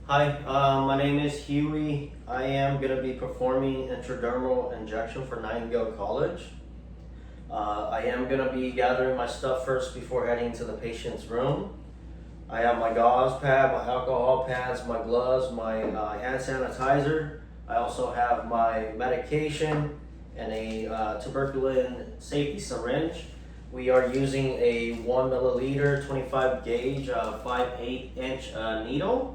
Hi, my name is Huey. I am going to be performing intradermal injection for Nightingale College. I am going to be gathering my stuff first before heading to the patient's room. I have my gauze pad, my alcohol pads, my gloves, my hand sanitizer. I also have my medication and a tuberculin safety syringe. We are using a 1 milliliter 25 gauge 5/8 inch needle.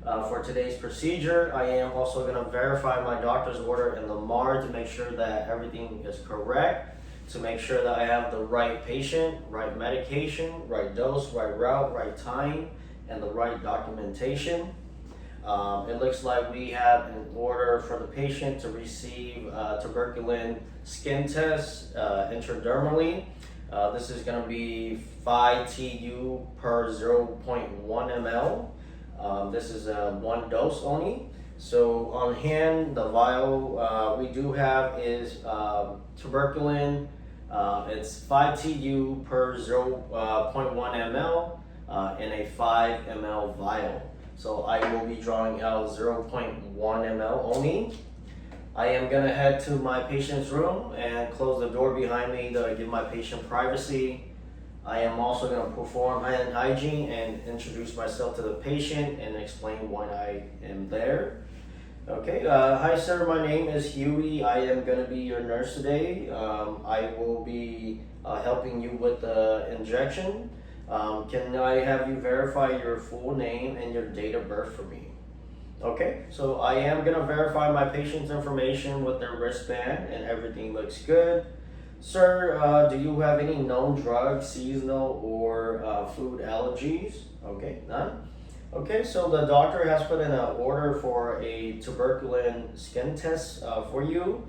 For today's procedure, I am also going to verify my doctor's order in the MAR to make sure that everything is correct, to make sure that I have the right patient, right medication, right dose, right route, right time, and the right documentation. It looks like we have an order for the patient to receive tuberculin skin test intradermally. This is going to be 5 TU per 0.1 ml. This is one dose only. So on hand, the vial we do have is tuberculin. It's 5 TU per 0.1 ml in a 5 ml vial. So I will be drawing out 0.1 ml only. I am going to head to my patient's room and close the door behind me to give my patient privacy. I am also going to perform hand hygiene and introduce myself to the patient and explain why I am there. Okay, hi sir, my name is Huey. I am going to be your nurse today. I will be helping you with the injection. Can I have you verify your full name and your date of birth for me? Okay, so I am going to verify my patient's information with their wristband and everything looks good. Sir, do you have any known drugs, seasonal, or food allergies? Okay, none. Okay, so the doctor has put in an order for a tuberculin skin test for you.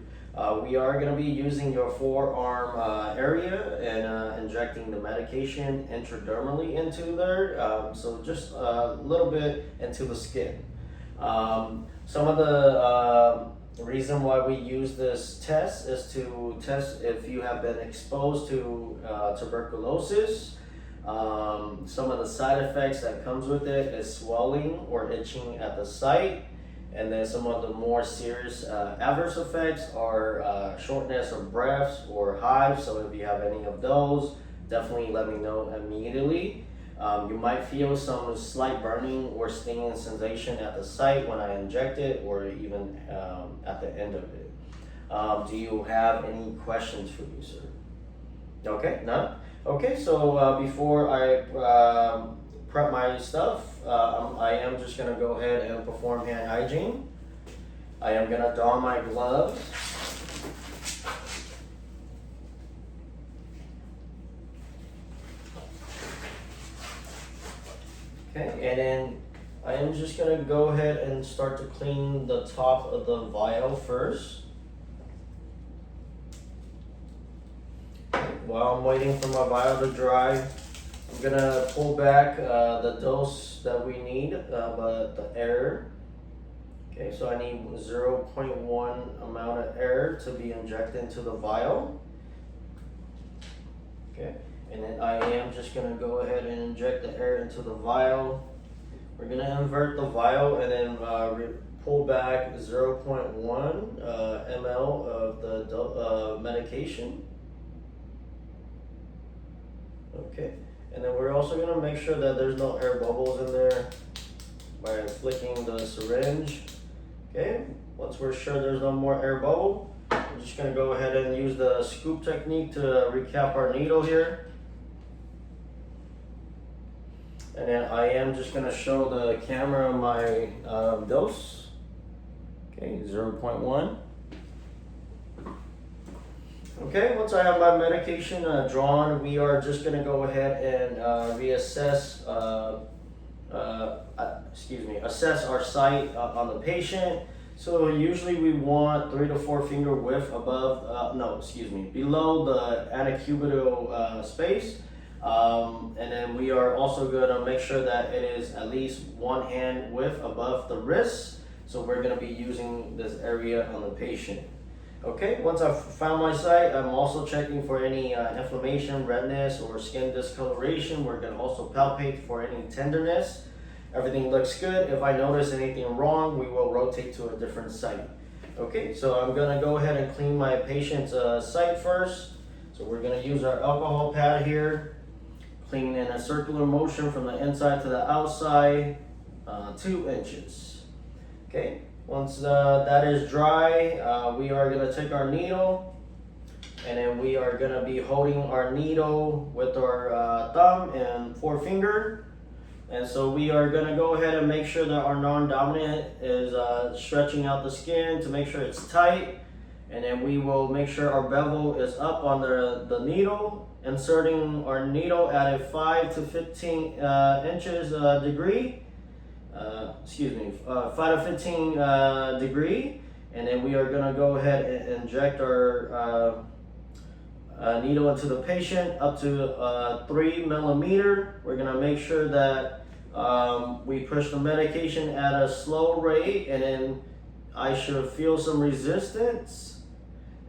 We are going to be using your forearm area and injecting the medication intradermally into there. So just a little bit into the skin. Some of the reason why we use this test is to test if you have been exposed to tuberculosis. Some of the side effects that comes with it is swelling or itching at the site, and then some of the more serious adverse effects are shortness of breath or hives. So if you have any of those, definitely let me know immediately. You might feel some slight burning or stinging sensation at the site when I inject it, or even at the end of it. Do you have any questions for me, sir? Okay, none? Okay, so before I prep my stuff, I am just going to go ahead and perform hand hygiene. I am going to don my gloves. Okay, and then I am just going to go ahead and start to clean the top of the vial first. While I'm waiting for my vial to dry, I'm going to pull back the dose that we need, but the air. Okay, so I need 0.1 amount of air to be injected into the vial. Okay. And then I am just going to go ahead and inject the air into the vial. We're going to invert the vial and then pull back 0.1 ml of the medication. Okay, and then we're also going to make sure that there's no air bubbles in there by flicking the syringe. Okay, once we're sure there's no more air bubble, we're just going to go ahead and use the scoop technique to recap our needle here. And then I am just going to show the camera my dose. Okay, 0.1. Okay, once I have my medication drawn, we are just going to go ahead and reassess, assess our site on the patient. So usually we want 3 to 4 finger width above, below the antecubital space. And then we are also going to make sure that it is at least 1 hand width above the wrist. So we're going to be using this area on the patient. Okay, once I've found my site, I'm also checking for any inflammation, redness, or skin discoloration. We're going to also palpate for any tenderness. everything looks good. If I notice anything wrong, we will rotate to a different site. Okay, so I'm gonna go ahead and clean my patient's site first. So we're gonna use our alcohol pad here, cleaning in a circular motion from the inside to the outside, 2 inches. Okay, once that is dry, we are gonna take our needle, and then we are gonna be holding our needle with our thumb and forefinger. And so we are gonna go ahead and make sure that our non-dominant is stretching out the skin to make sure it's tight. And then we will make sure our bevel is up on the needle, inserting our needle at a 5 to 15 inches degree. 5 to 15 degree. And then we are gonna go ahead and inject our needle into the patient up to 3 millimeter. We're gonna make sure that we push the medication at a slow rate, and then I should feel some resistance.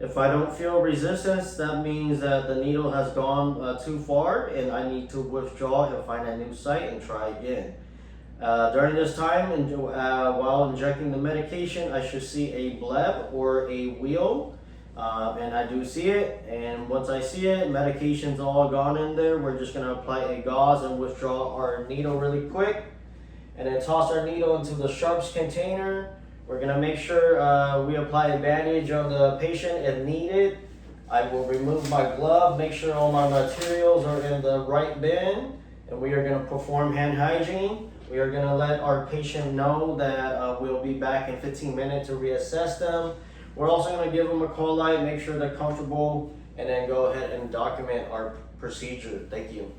If I don't feel resistance, that means that the needle has gone too far and I need to withdraw and find a new site and try again. During this time, and while injecting the medication, I should see a bleb or a wheal. And I do see it, and once I see it, medication's all gone in there. We're just gonna apply a gauze and withdraw our needle really quick, and then toss our needle into the sharps container. We're gonna make sure we apply a bandage on the patient if needed. I will remove my glove, make sure all my materials are in the right bin, and we are gonna perform hand hygiene. We are gonna let our patient know that we'll be back in 15 minutes to reassess them. We're also going to give them a call light, make sure they're comfortable, and then go ahead and document our procedure. Thank you.